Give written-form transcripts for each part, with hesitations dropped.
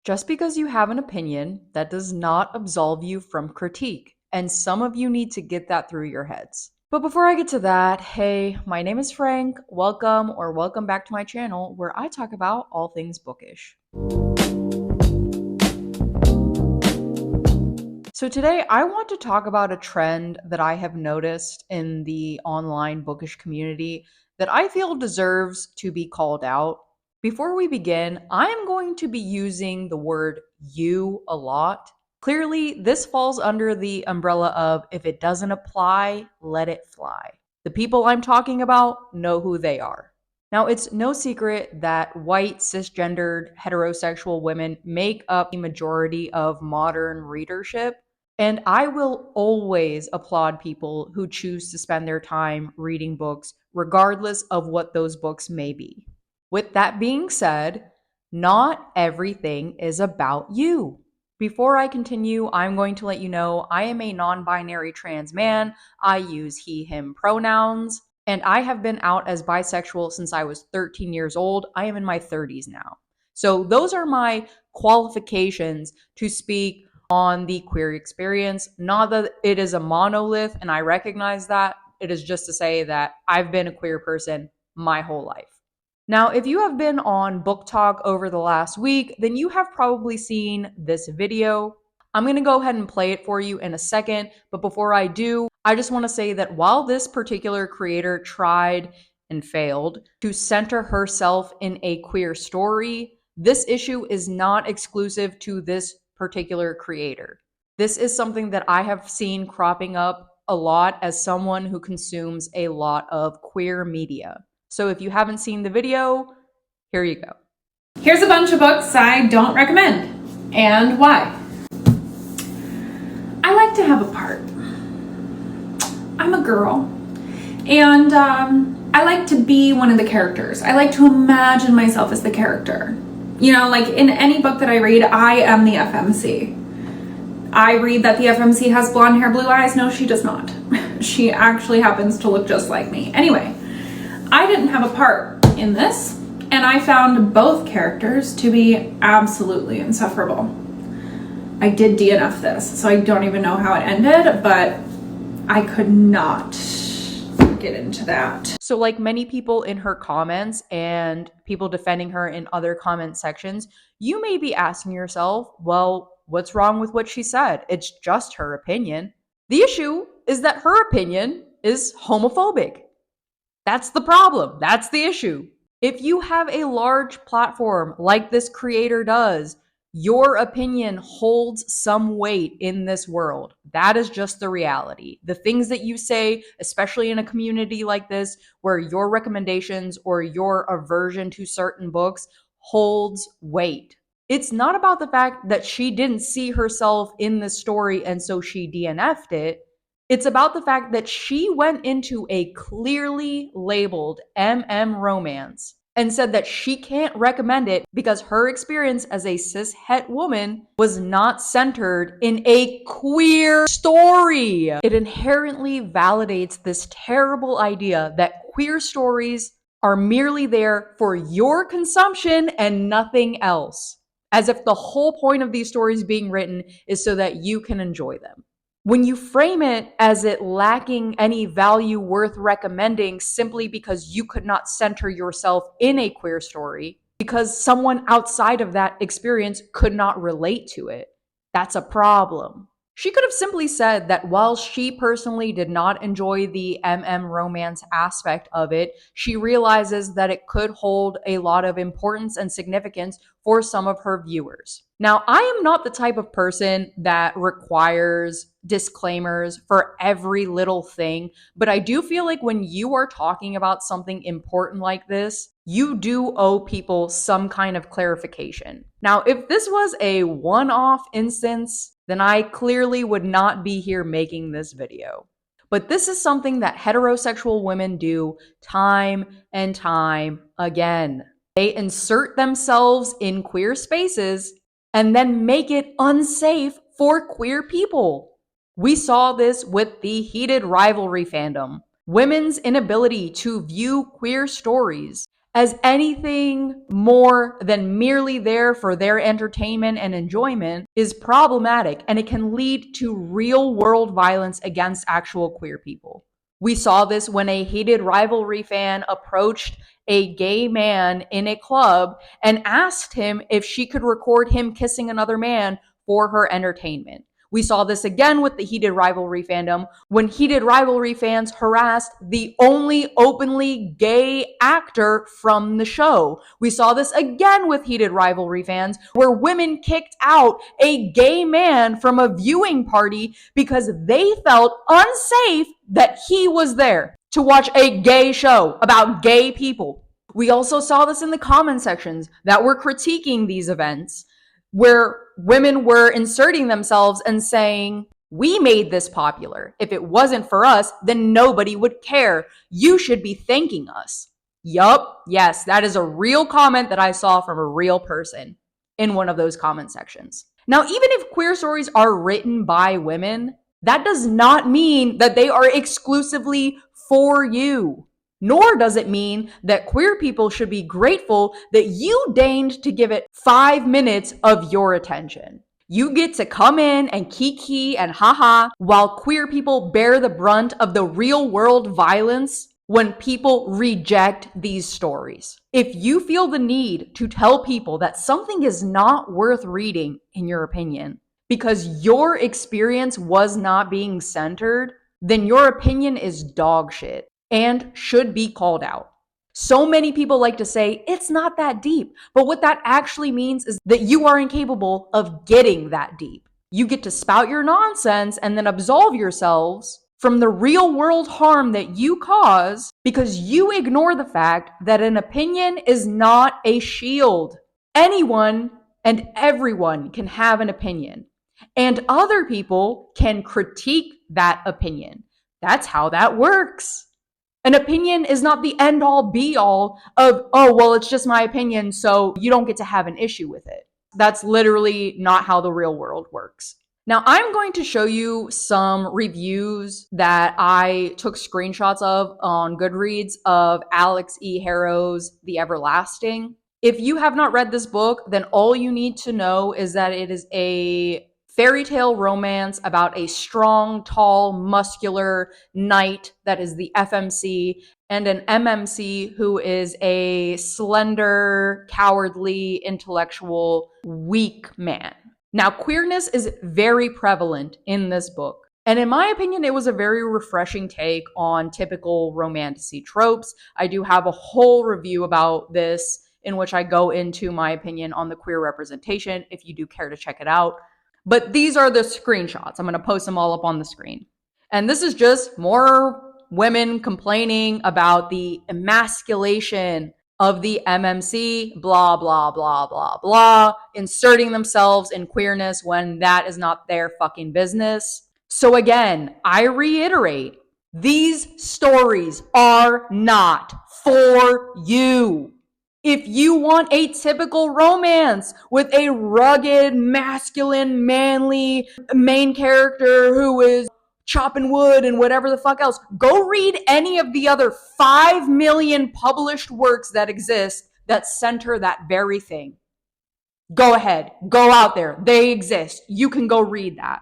Just because you have an opinion, that does not absolve you from critique. And some of you need to get that through your heads. But before I get to that, hey, my name is Frank. Welcome back to my channel where I talk about all things bookish. So today I want to talk about a trend that I have noticed in the online bookish community that I feel deserves to be called out. Before we begin, I am going to be using the word you a lot. Clearly, this falls under the umbrella of if it doesn't apply, let it fly. The people I'm talking about know who they are. Now, it's no secret that white, cisgendered, heterosexual women make up the majority of modern readership. And I will always applaud people who choose to spend their time reading books, regardless of what those books may be. With that being said, not everything is about you. Before I continue, I'm going to let you know I am a non binary trans man. I use he, him pronouns, and I have been out as bisexual since I was 13 years old. I am in my 30s now. So, those are my qualifications to speak on the queer experience. Not that it is a monolith, and I recognize that. It is just to say that I've been a queer person my whole life. Now, if you have been on Book Talk over the last week, then you have probably seen this video. I'm going to go ahead and play it for you in a second, but before I do, I just want to say that while this particular creator tried and failed to center herself in a queer story, this issue is not exclusive to this particular creator. This is something that I have seen cropping up a lot as someone who consumes a lot of queer media. So if you haven't seen the video, here you go. Here's a bunch of books I don't recommend, and why. I like to have a part. I'm a girl, and I like to be one of the characters. I like to imagine myself as the character. You know, like in any book that I read, I am the FMC. I read that the FMC has blonde hair, blue eyes. No, she does not. She actually happens to look just like me. Anyway, I didn't have a part in this, and I found both characters to be absolutely insufferable. I did DNF this, so I don't even know how it ended, but I could not get into that. So like many people in her comments and people defending her in other comment sections, you may be asking yourself, well, what's wrong with what she said? It's just her opinion. The issue is that her opinion is homophobic. That's the problem. That's the issue. If you have a large platform like this creator does, your opinion holds some weight in this world. That is just the reality. The things that you say, especially in a community like this, where your recommendations or your aversion to certain books holds weight. It's not about the fact that she didn't see herself in the story and so she DNF'd it. It's about the fact that she went into a clearly labeled romance and said that she can't recommend it because her experience as a cis het woman was not centered in a queer story. It inherently validates this terrible idea that queer stories are merely there for your consumption and nothing else, as if the whole point of these stories being written is so that you can enjoy them. When you frame it as it lacking any value worth recommending simply because you could not center yourself in a queer story, because someone outside of that experience could not relate to it, that's a problem. She could have simply said that while she personally did not enjoy the romance aspect of it, she realizes that it could hold a lot of importance and significance for some of her viewers. Now, I am not the type of person that requires disclaimers for every little thing, but I do feel like when you are talking about something important like this, you do owe people some kind of clarification. Now, if this was a one-off instance, then I clearly would not be here making this video. But this is something that heterosexual women do time and time again. They insert themselves in queer spaces and then make it unsafe for queer people. We saw this with the heated rivalry fandom. Women's inability to view queer stories as anything more than merely there for their entertainment and enjoyment is problematic, and it can lead to real world violence against actual queer people. We saw this when a heated rivalry fan approached a gay man in a club and asked him if she could record him kissing another man for her entertainment. We saw this again with the heated rivalry fandom when heated rivalry fans harassed the only openly gay actor from the show. We saw this again with heated rivalry fans where women kicked out a gay man from a viewing party because they felt unsafe that he was there to watch a gay show about gay people. We also saw this in the comment sections that were critiquing these events where women were inserting themselves and saying, we made this popular. If it wasn't for us, then nobody would care. You should be thanking us. Yup, yes, that is a real comment that I saw from a real person in one of those comment sections. Now, even if queer stories are written by women, that does not mean that they are exclusively for you. Nor does it mean that queer people should be grateful that you deigned to give it 5 minutes of your attention. You get to come in and kiki and haha while queer people bear the brunt of the real world violence when people reject these stories. If you feel the need to tell people that something is not worth reading, in your opinion, because your experience was not being centered, then your opinion is dog shit and should be called out. So many people like to say it's not that deep, but what that actually means is that you are incapable of getting that deep. You get to spout your nonsense and then absolve yourselves from the real world harm that you cause because you ignore the fact that an opinion is not a shield. Anyone and everyone can have an opinion, and other people can critique that opinion. That's how that works. An opinion is not the end all be all of, oh, well, it's just my opinion, so you don't get to have an issue with it. That's literally not how the real world works. Now, I'm going to show you some reviews that I took screenshots of on Goodreads of Alix E. Harrow's The Everlasting. If you have not read this book, then all you need to know is that it is a fairy tale romance about a strong, tall, muscular knight that is the FMC and an MMC who is a slender, cowardly, intellectual, weak man. Now, queerness is very prevalent in this book. And in my opinion, it was a very refreshing take on typical romantasy tropes. I do have a whole review about this in which I go into my opinion on the queer representation if you do care to check it out. But these are the screenshots. I'm going to post them all up on the screen. And this is just more women complaining about the emasculation of the MMC, blah, blah, blah, blah, blah, inserting themselves in queerness when that is not their fucking business. So again, I reiterate, these stories are not for you. If you want a typical romance with a rugged, masculine, manly main character who is chopping wood and whatever the fuck else, go read any of the other 5 million published works that exist that center that very thing. Go ahead, go out there. They exist. You can go read that.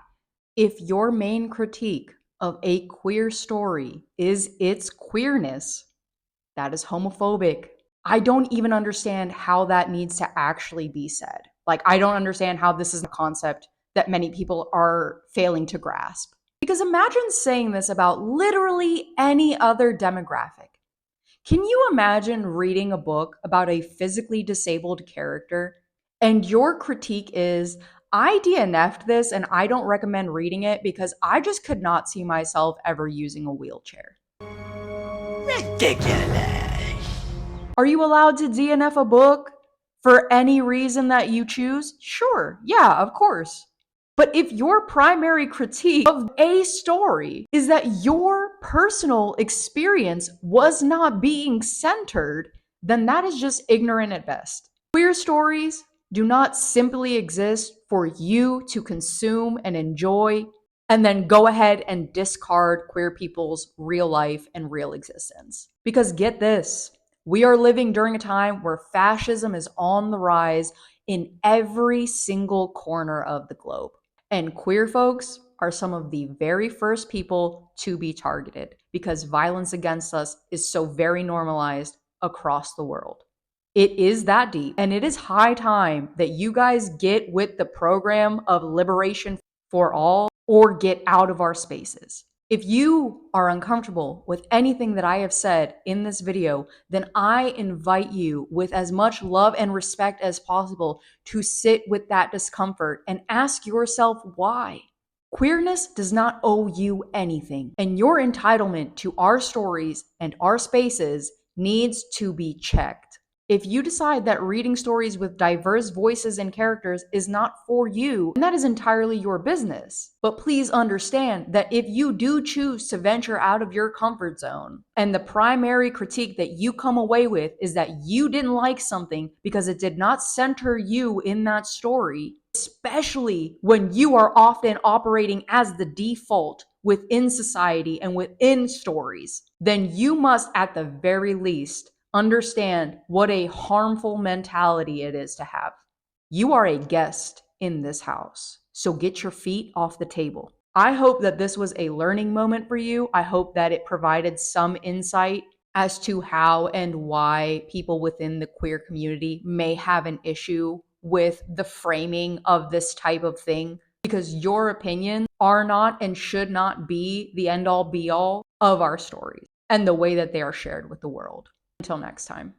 If your main critique of a queer story is its queerness, that is homophobic. I don't even understand how that needs to actually be said. Like, I don't understand how this is a concept that many people are failing to grasp. Because imagine saying this about literally any other demographic. Can you imagine reading a book about a physically disabled character and your critique is, I DNF'd this and I don't recommend reading it because I just could not see myself ever using a wheelchair? Ridiculous. Are you allowed to DNF a book for any reason that you choose? Sure, yeah, of course. But if your primary critique of a story is that your personal experience was not being centered, then that is just ignorant at best. Queer stories do not simply exist for you to consume and enjoy and then go ahead and discard queer people's real life and real existence. Because get this, We are living during a time where fascism is on the rise in every single corner of the globe. And queer folks are some of the very first people to be targeted because violence against us is so very normalized across the world. It is that deep, and it is high time that you guys get with the program of liberation for all or get out of our spaces. If you are uncomfortable with anything that I have said in this video, then I invite you with as much love and respect as possible to sit with that discomfort and ask yourself why. Queerness does not owe you anything, and your entitlement to our stories and our spaces needs to be checked. If you decide that reading stories with diverse voices and characters is not for you, then that is entirely your business. But please understand that if you do choose to venture out of your comfort zone, and the primary critique that you come away with is that you didn't like something because it did not center you in that story, especially when you are often operating as the default within society and within stories, then you must at the very least understand what a harmful mentality it is to have. You are a guest in this house, so get your feet off the table. I hope that this was a learning moment for you. I hope that it provided some insight as to how and why people within the queer community may have an issue with the framing of this type of thing, because your opinions are not and should not be the end all be all of our stories and the way that they are shared with the world. Until next time.